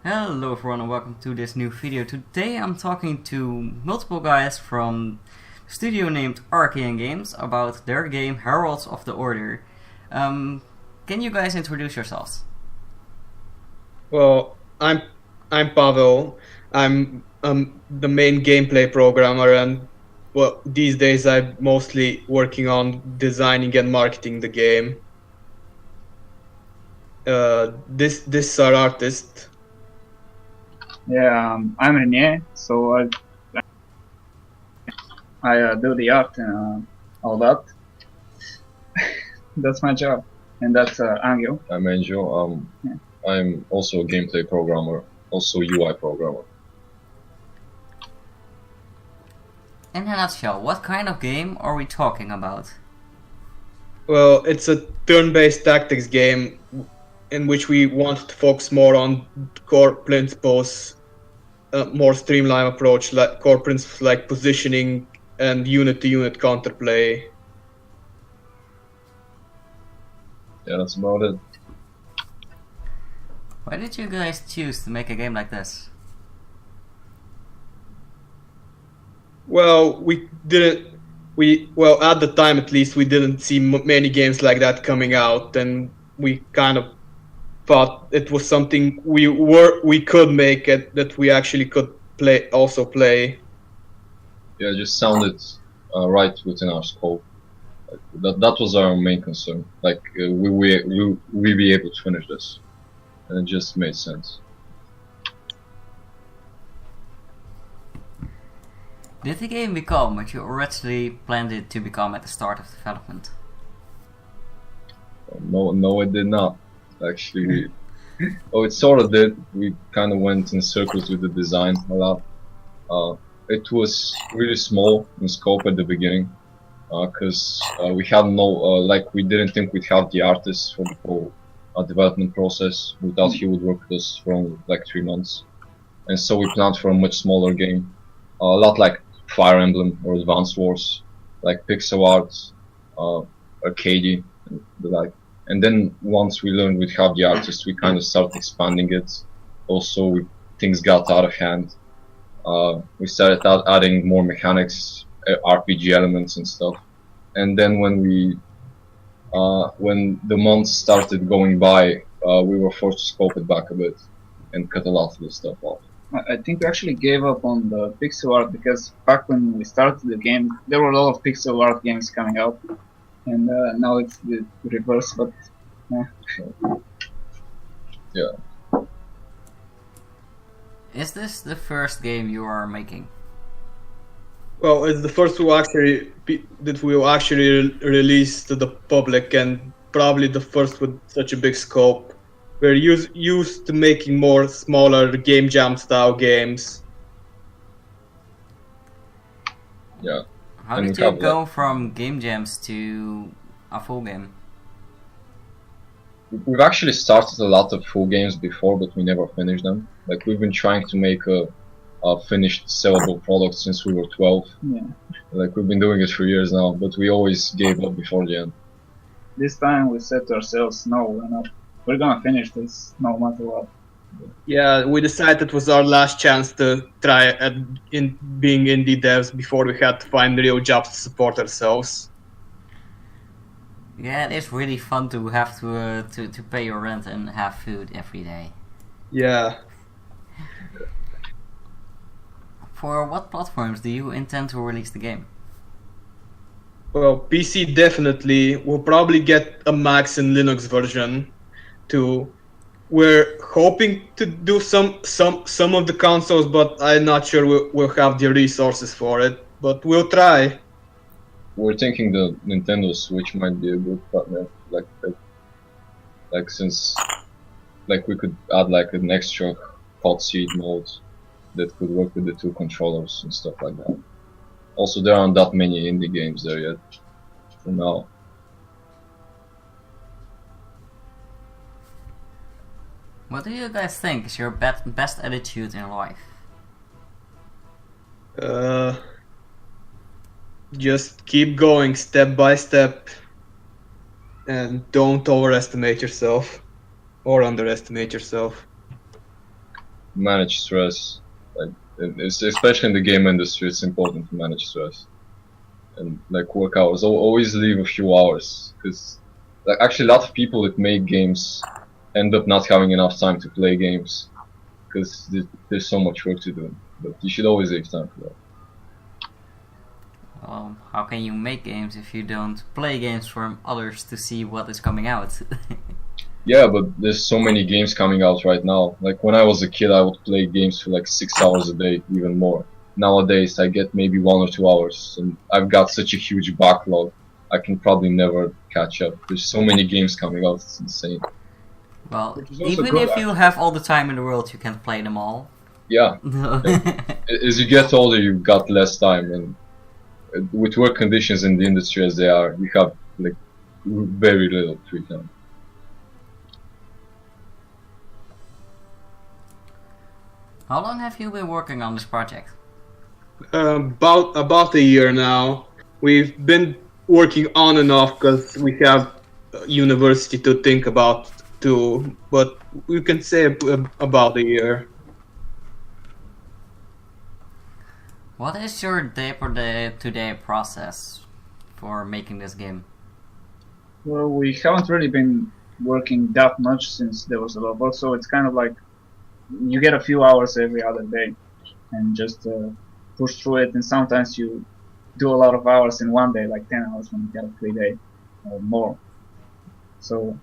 Hello everyone and welcome to this new video. Today I'm talking to multiple guys from a studio named Archean Games about their game Heralds of the Order. Can you guys introduce yourselves? Well, I'm Pavel. I'm the main gameplay programmer, and well, these days I'm mostly working on designing and marketing the game. This is our artist. Yeah, I'm Renier, so I do the art and all that. That's my job, and that's Angel. I'm Angel. Yeah. I'm also a gameplay programmer, also UI programmer. In a nutshell, what kind of game are we talking about? Well, it's a turn-based tactics game in which we want to focus more on core principles, more streamlined approach, like core principles like positioning and unit-to-unit counterplay. Yeah, that's about it. Why did you guys choose to make a game like this? Well, well, at the time at least, we didn't see many games like that coming out, and we kind of thought it was something we could make it, that we actually could play. Yeah, it just sounded right within our scope. Like, that was our main concern. Like we be able to finish this, and it just made sense. Did the game become what you originally planned it to become at the start of development? No, it did not. Actually, oh, it sort of did. We kind of went in circles with the design a lot. It was really small in scope at the beginning, because we had we didn't think we'd have the artist for the whole development process. We thought he would work with us for like 3 months, and so we planned for a much smaller game, a lot like Fire Emblem or Advance Wars, like pixel art, arcadey, and the like. And then once we learned we'd have the artist, we kind of started expanding it. Also, things got out of hand. We started adding more mechanics, RPG elements and stuff. And then when the months started going by, we were forced to scope it back a bit and cut a lot of this stuff off. I think we actually gave up on the pixel art because back when we started the game, there were a lot of pixel art games coming out, and now it's the reverse. But yeah. Is this the first game you are making? Well, it's the first that we will actually release to the public, and probably the first with such a big scope. We're used to making more smaller game jam style games. Yeah. How did you go from game jams to a full game? We've actually started a lot of full games before, but we never finished them. Like, we've been trying to make a finished sellable product since we were 12. yeah, Like, we've been doing it for years now, but we always gave up before the end. this time we said to ourselves, no, we're gonna finish this no matter what. Yeah, we decided it was our last chance to try in being indie devs before we had to find real jobs to support ourselves. Yeah, it is really fun to have to pay your rent and have food every day. Yeah. For what platforms do you intend to release the game? Well, PC definitely. We'll probably get a Mac and Linux version too. We're hoping to do some of the consoles, but I'm not sure we'll have the resources for it. But we'll try. We're thinking the Nintendo Switch might be a good partner. Since we could add like an extra hot seat mode that could work with the 2 controllers and stuff like that. Also, there aren't that many indie games there yet for now. What do you guys think is your best attitude in life? Just keep going step by step, and don't overestimate yourself or underestimate yourself. manage stress. Like, it's, especially in the game industry, it's important to manage stress and like work hours. Always leave a few hours, because like actually a lot of people that make games end up not having enough time to play games because there's so much work to do. But you should always leave time for that. How can you make games if you don't play games from others to see what is coming out? Yeah, but there's so many games coming out right now. Like when I was a kid, I would play games for like 6 hours a day, even more. Nowadays, I get maybe 1 or 2 hours, and I've got such a huge backlog. I can probably never catch up. There's so many games coming out, it's insane. Well, Which is also even good, if you have all the time in the world, you can't play them all. Yeah, as you get older, you've got less time, and with work conditions in the industry as they are, you have like very little free time. How long have you been working on this project? About a year now. We've been working on and off because we have university to think about too, but we can say about a year. What is your day-to-day process for making this game? Well, we haven't really been working that much since there was a lot of work, so it's kind of like you get a few hours every other day and just push through it, and sometimes you do a lot of hours in one day, like 10 hours when you get a free day or more. So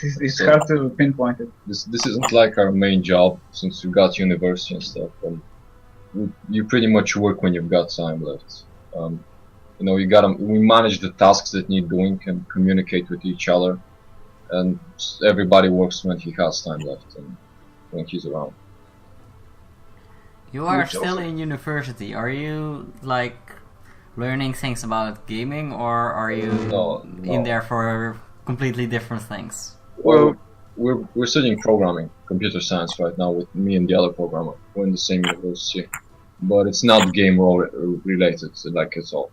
it's hard to pinpoint it. This isn't like our main job, since we've got university and stuff, and you pretty much work when you've got time left. You know, we manage the tasks that need doing and communicate with each other, and everybody works when he has time left and when he's around. You are still in university. Are you like learning things about gaming, or are you in there for completely different things? Well, we're studying programming, computer science right now with me and the other programmer. We're in the same university, but it's not game related, so like it's all.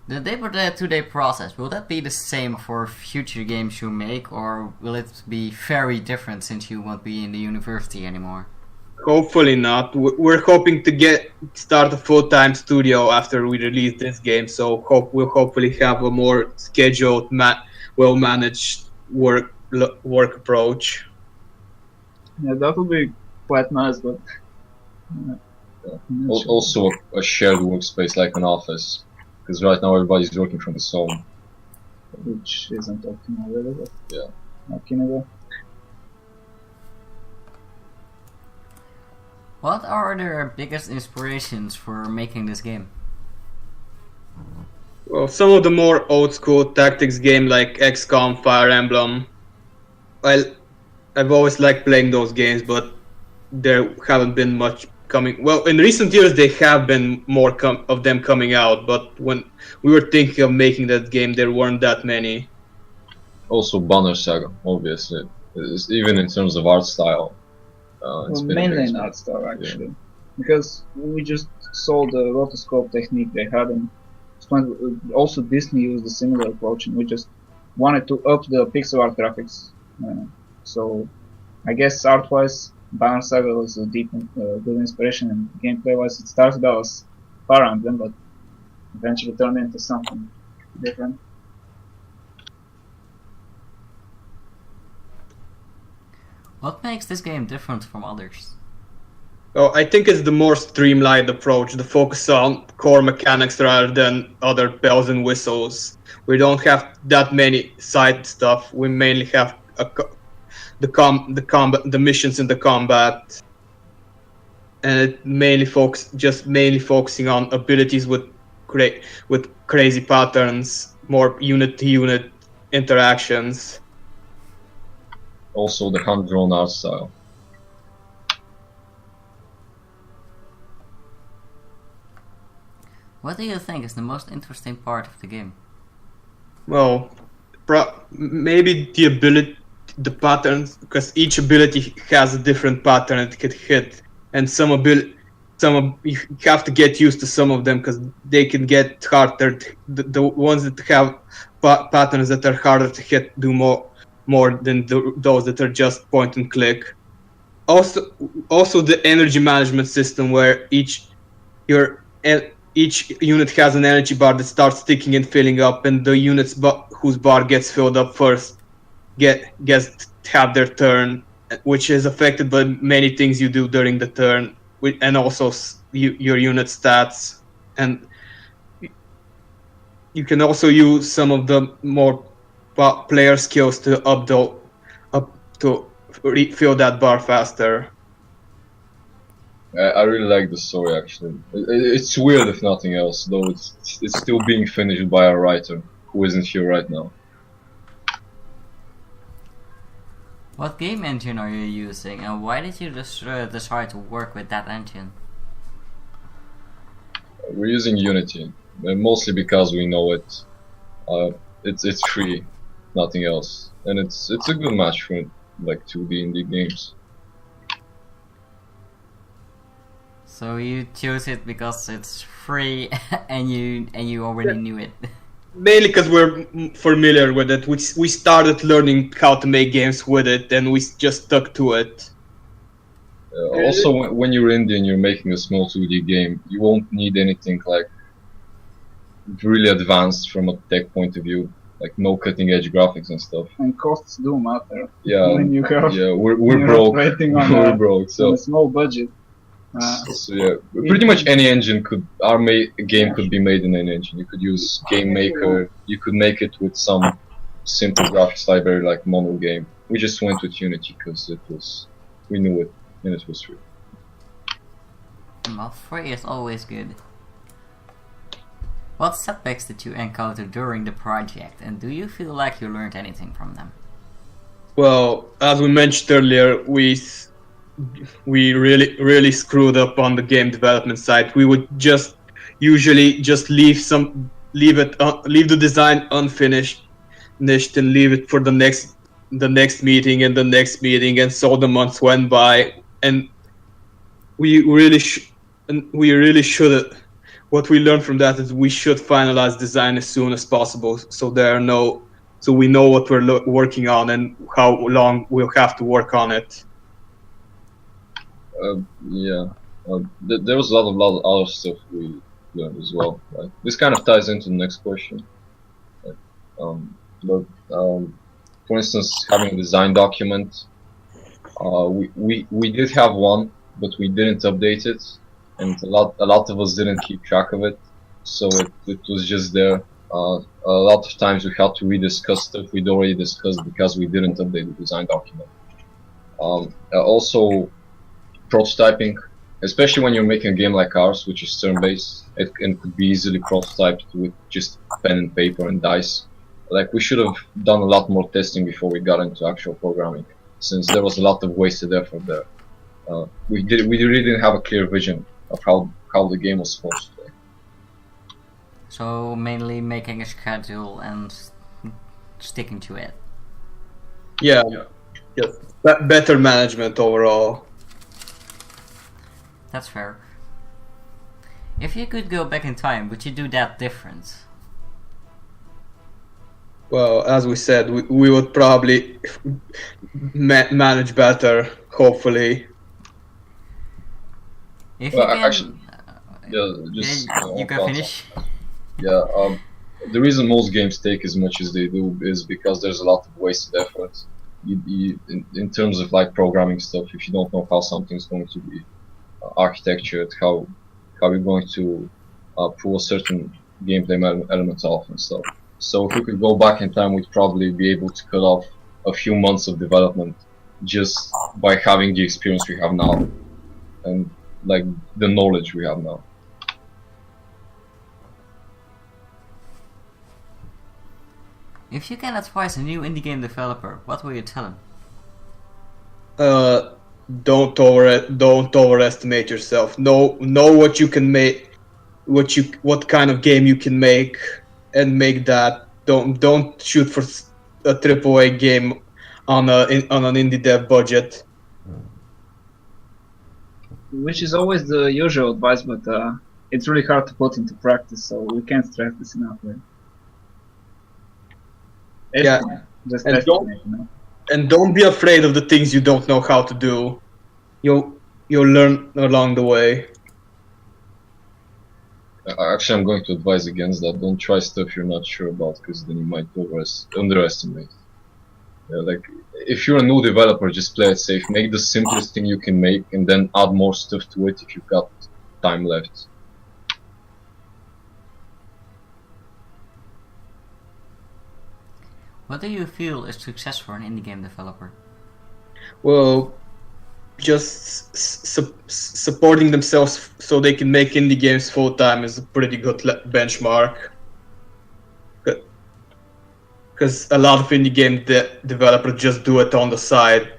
The day-to-day process, will that be the same for future games you make, or will it be very different since you won't be in the university anymore? Hopefully not. We're hoping to start a full-time studio after we release this game, so we'll hopefully have a more scheduled, well-managed work approach. Yeah, that would be quite nice, but Also a shared workspace like an office, because right now everybody's working from his home. which isn't optimal really, but Yeah. okay, anyway. What are their biggest inspirations for making this game? Well, some of the more old-school tactics game like XCOM, Fire Emblem. Well, I've always liked playing those games, but there haven't been much coming. Well, in recent years, there have been more of them coming out, but when we were thinking of making that game, there weren't that many. Also Banner Saga, obviously. Even in terms of art style. It's Well, been a mainly big in art style actually, because we just saw the rotoscope technique they had, and also Disney used a similar approach, and we just wanted to up the pixel art graphics. So I guess art-wise, Banner Saga was a deep, good inspiration, and gameplay-wise, it started out as Fire Emblem, but eventually turned into something different. What makes this game different from others? Oh, I think it's the more streamlined approach, the focus on core mechanics rather than other bells and whistles. We don't have that many side stuff. We mainly have the missions in the combat, and it mainly focusing on abilities with crazy patterns, more unit-to-unit interactions. Also the hand-drawn art style. What do you think is the most interesting part of the game? Well, maybe the patterns, because each ability has a different pattern it could hit, and you have to get used to some of them because they can get harder. The ones that have patterns that are harder to hit do more than those that are just point and click. Also the energy management system, where each unit has an energy bar that starts ticking and filling up, and the units whose bar gets filled up first gets to have their turn, which is affected by many things you do during the turn, and also your unit stats. And you can also use some of the more player skills to refill that bar faster. I really like the story actually. It's weird if nothing else, though it's still being finished by a writer who isn't here right now. What game engine are you using, and why did you decide to work with that engine? We're using Unity, mostly because we know it. It's free, nothing else, and it's a good match for like 2D indie games. So you chose it because it's free, and you already knew it. Mainly because we're familiar with it. We started learning how to make games with it, and we just stuck to it. Also, when you're indie and you're making a small 2D game, you won't need anything like really advanced from a tech point of view, like no cutting edge graphics and stuff. And costs do matter. Yeah, When you have, we're broke. We're broke. on a small budget. So yeah, pretty much any engine game could be made in an engine. You could use Game Maker. You could make it with some simple graphics library like Mono Game. We just went with Unity because we knew it and it was free. Well, free is always good. What setbacks did you encounter during the project, and do you feel like you learned anything from them? Well, as we mentioned earlier, we really screwed up on the game development side. We would usually just leave the design unfinished and leave it for the next meeting and the next meeting, and so the months went by, and we really should. What we learned from that is we should finalize design as soon as possible, so we know what we're working on and how long we'll have to work on it. There was a lot of other stuff we learned as well. Right? This kind of ties into the next question. For instance, having a design document, we did have one, but we didn't update it, and a lot of us didn't keep track of it, so it was just there. A lot of times we had to rediscuss stuff we'd already discussed because we didn't update the design document. Also, prototyping, especially when you're making a game like ours, which is turn-based, it could be easily prototyped with just pen and paper and dice. Like, we should have done a lot more testing before we got into actual programming, since there was a lot of wasted effort there. We really didn't have a clear vision of how the game was supposed to play. So mainly making a schedule and sticking to it. Yeah. Better management overall. That's fair. If you could go back in time, would you do that different? Well, as we said, we would probably manage better, hopefully. If Well, you can, actually, you can finish. Yeah, the reason most games take as much as they do is because there's a lot of wasted effort. In terms of like programming stuff, if you don't know how something's going to be architectured, how you're going to pull a certain gameplay element off and stuff. So if we could go back in time, we'd probably be able to cut off a few months of development just by having the experience we have now and like the knowledge we have now. If you can advise a new indie game developer, what will you tell him? Don't overestimate yourself. Know what you can make, what kind of game you can make, and make that. Don't shoot for a AAA game on an indie dev budget. Which is always the usual advice, but it's really hard to put into practice, so we can't stress this enough. Right? Yeah. Just And estimate, you know? and don't be afraid of the things you don't know how to do. You'll learn along the way. Actually, I'm going to advise against that. Don't try stuff you're not sure about, because then you might underestimate. Yeah, like, if you're a new developer, just play it safe. Make the simplest thing you can make, and then add more stuff to it if you've got time left. What do you feel is success for an indie game developer? Well, just supporting themselves so they can make indie games full time is a pretty good benchmark. Because a lot of indie game developers just do it on the side.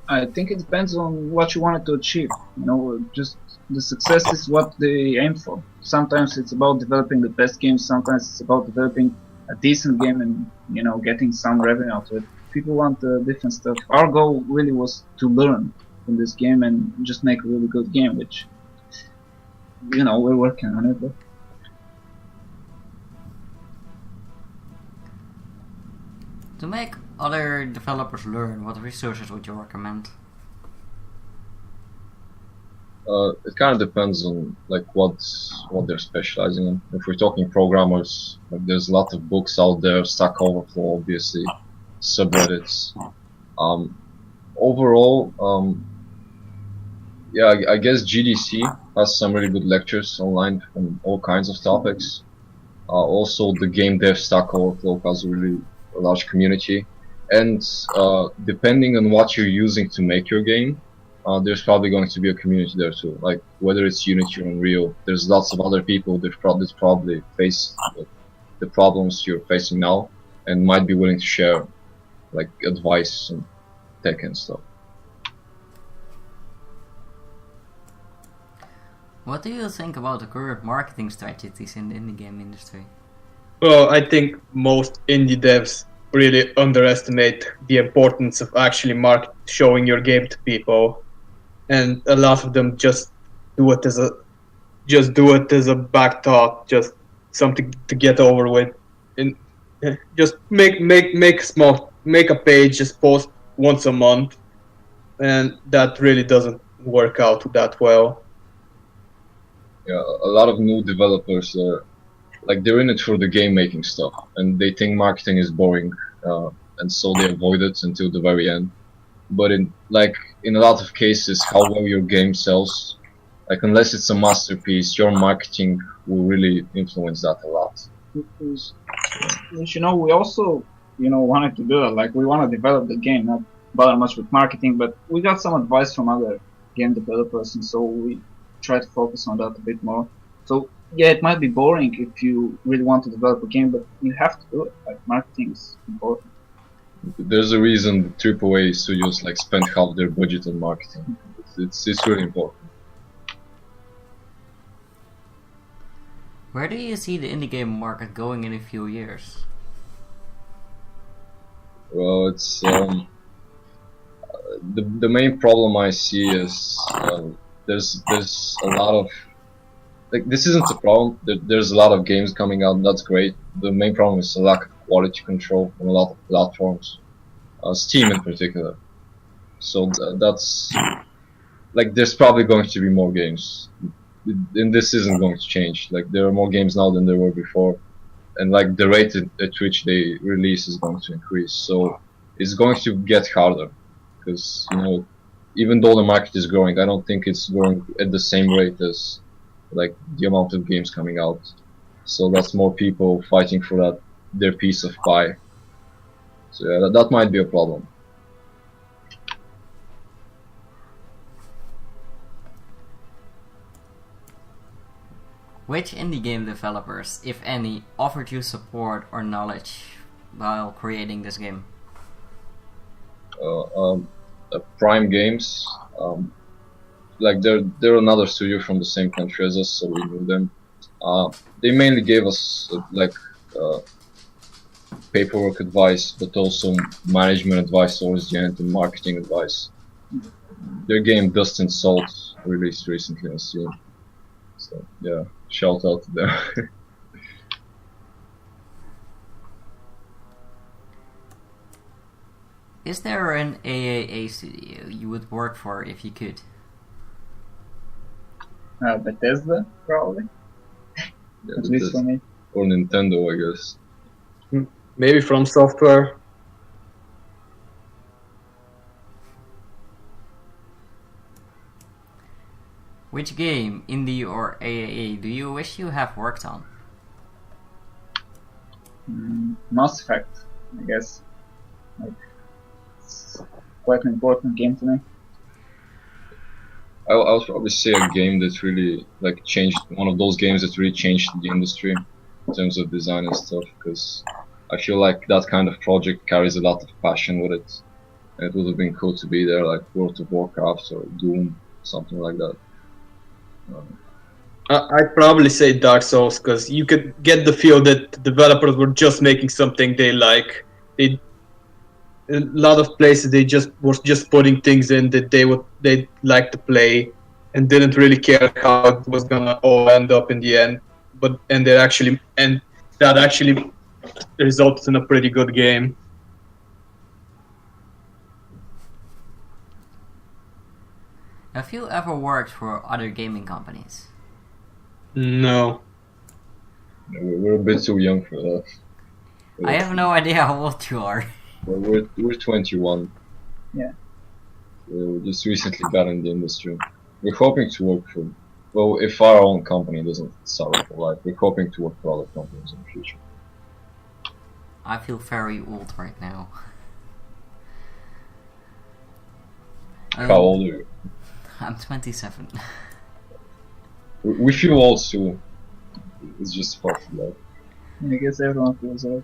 I think it depends on what you wanted to achieve. You know, just the success is what they aim for. Sometimes it's about developing the best game. Sometimes it's about developing a decent game and, you know, getting some revenue out of it. People want different stuff. Our goal really was to learn from this game and just make a really good game, which, you know, we're working on it. But to make other developers learn, what resources would you recommend? It kind of depends on like what they're specializing in. If we're talking programmers, like there's a lot of books out there, Stack Overflow, obviously, subreddits. Overall, yeah, I guess GDC has some really good lectures online on all kinds of topics. Also, the GameDev Stack Overflow has a really large community, and depending on what you're using to make your game, there's probably going to be a community there too. Like whether it's Unity or Unreal, there's lots of other people that probably face the problems you're facing now, and might be willing to share like advice and tech and stuff. What do you think about the current marketing strategies in the indie game industry? Well, I think most indie devs really underestimate the importance of actually showing your game to people, and a lot of them just do it as a back thought, just something to get over with, and just make a page, just post once a month, and that really doesn't work out that well. Yeah, a lot of new developers are like they're in it for the game making stuff, and they think marketing is boring, and so they avoid it until the very end. But in a lot of cases, how well your game sells, like unless it's a masterpiece, your marketing will really influence that a lot. which, you know, we also, you know, wanted to do that. Like we want to develop the game, not bother much with marketing, but we got some advice from other game developers, and so we try to focus on that a bit more. So yeah, it might be boring if you really want to develop a game, but you have to do it. Like marketing is important. There's a reason AAA studios like spend half their budget on marketing. It's really important. Where do you see the indie game market going in a few years? Well, it's the main problem I see is there's a lot of like this isn't a problem. There's a lot of games coming out. That's great. The main problem is a lack of quality control on a lot of platforms, Steam in particular. So that's like there's probably going to be more games, and this isn't going to change. Like there are more games now than there were before, and like the rate at which they release is going to increase. So it's going to get harder because, you know, even though the market is growing, I don't think it's growing at the same rate as like the amount of games coming out. So that's more people fighting for their piece of pie. So yeah, that might be a problem. Which indie game developers, if any, offered you support or knowledge while creating this game? Prime Games, like they're another studio from the same country as us, so we knew them. They mainly gave us paperwork advice, but also management advice towards the end and marketing advice. Their game Dust and Salt released recently on Steam, so yeah, shout out to them. Is there an AAA studio you would work for if you could? Bethesda, probably. Yeah, At least for me. or Nintendo, I guess. Maybe From Software. Which game, indie or AAA, do you wish you have worked on? Mass Effect, I guess. Like, it's quite an important game to me. I would probably say a game that really like changed, one of those games that really changed the industry in terms of design and stuff, because I feel like that kind of project carries a lot of passion with it. And it would have been cool to be there, like World of Warcraft or Doom, something like that. I'd probably say Dark Souls, because you could get the feel that the developers were just making something they like. A lot of places they were just putting things in that they'd like to play, and didn't really care how it was gonna all end up in the end. That actually resulted in a pretty good game. Have you ever worked for other gaming companies? No. We're a bit too young for that. I have no idea how old you are. We're 21. Yeah. We just recently got in the industry. We're hoping to work for, well, if our own company doesn't sell for life, we're hoping to work for other companies in the future. I feel very old right now. How old are you? I'm 27. We feel old too. It's just part of life. I guess everyone feels old.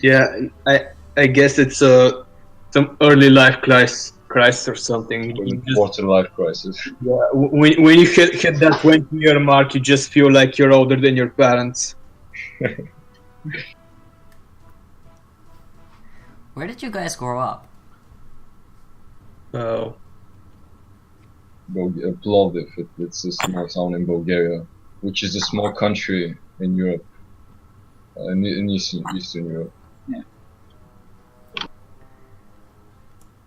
Yeah, I guess it's some early life crisis or something. Quarter life crisis. Yeah, when you hit that 20-year mark, you just feel like you're older than your parents. Where did you guys grow up? Oh. Plovdiv, it's a small town in Bulgaria, which is a small country in Europe, in Eastern Europe. Yeah.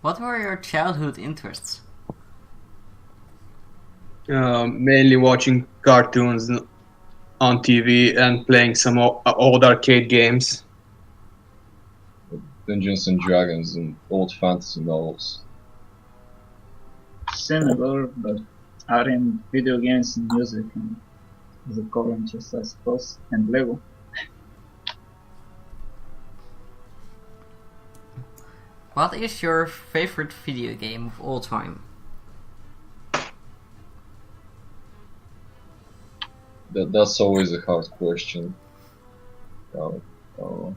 What were your childhood interests? Mainly watching cartoons on TV and playing some old arcade games. Dungeons and Dragons and old fantasy novels. Similar, but are in video games and music and the cover interest, I suppose, and Lego. What is your favorite video game of all time? That's always a hard question. Too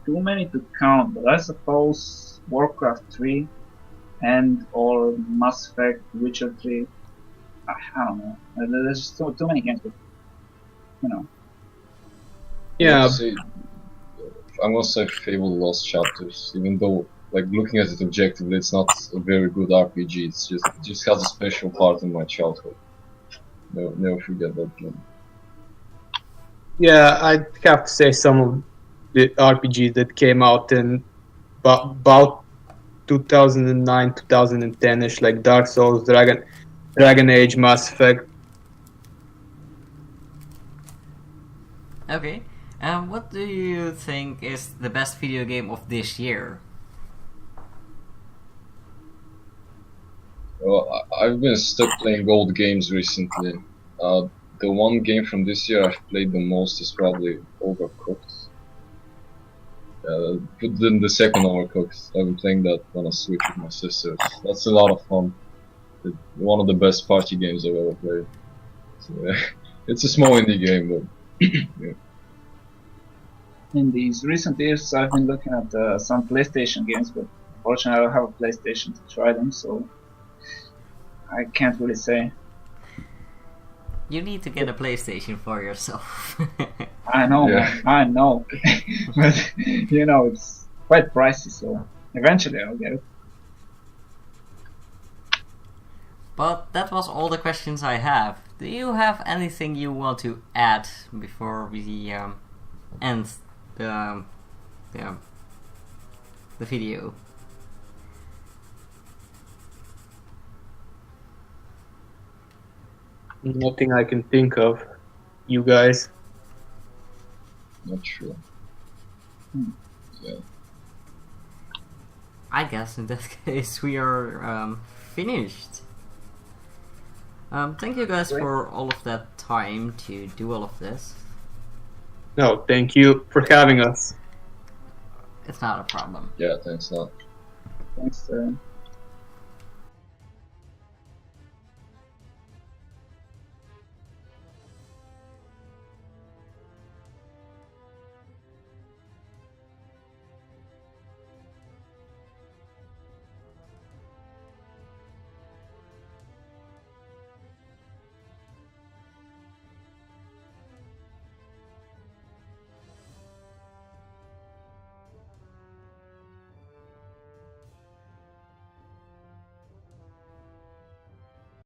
many to count, but I suppose Warcraft 3 and or Mass Effect, Witcher 3. I don't know. There's just too many games, but, you know. Yeah. I'm gonna say Fable Lost Chapters, even though, like, looking at it objectively, it's not a very good RPG. It just has a special part in my childhood. Never forget that game. Yeah, I'd have to say some of the RPGs that came out in about 2009, 2010-ish, like Dark Souls, Dragon Age, Mass Effect. Okay. What do you think is the best video game of this year? Well, I've been stuck playing old games recently. The one game from this year I've played the most is probably Overcooked. But then the second Overcooked, I've been playing that on a Switch with my sisters. That's a lot of fun. One of the best party games I've ever played. So, yeah. It's a small indie game, but yeah. In these recent years, I've been looking at some PlayStation games, but unfortunately, I don't have a PlayStation to try them, so I can't really say. You need to get a PlayStation for yourself. I know, Yeah. man, I know, but you know, it's quite pricey, so eventually I'll get it. But that was all the questions I have. Do you have anything you want to add before we end the video? Nothing I can think of. You guys? Not sure. Yeah. I guess in that case we are finished. Thank you guys for all of that time to do all of this. No, thank you for having us. It's not a problem. Yeah, thanks a lot. Thanks.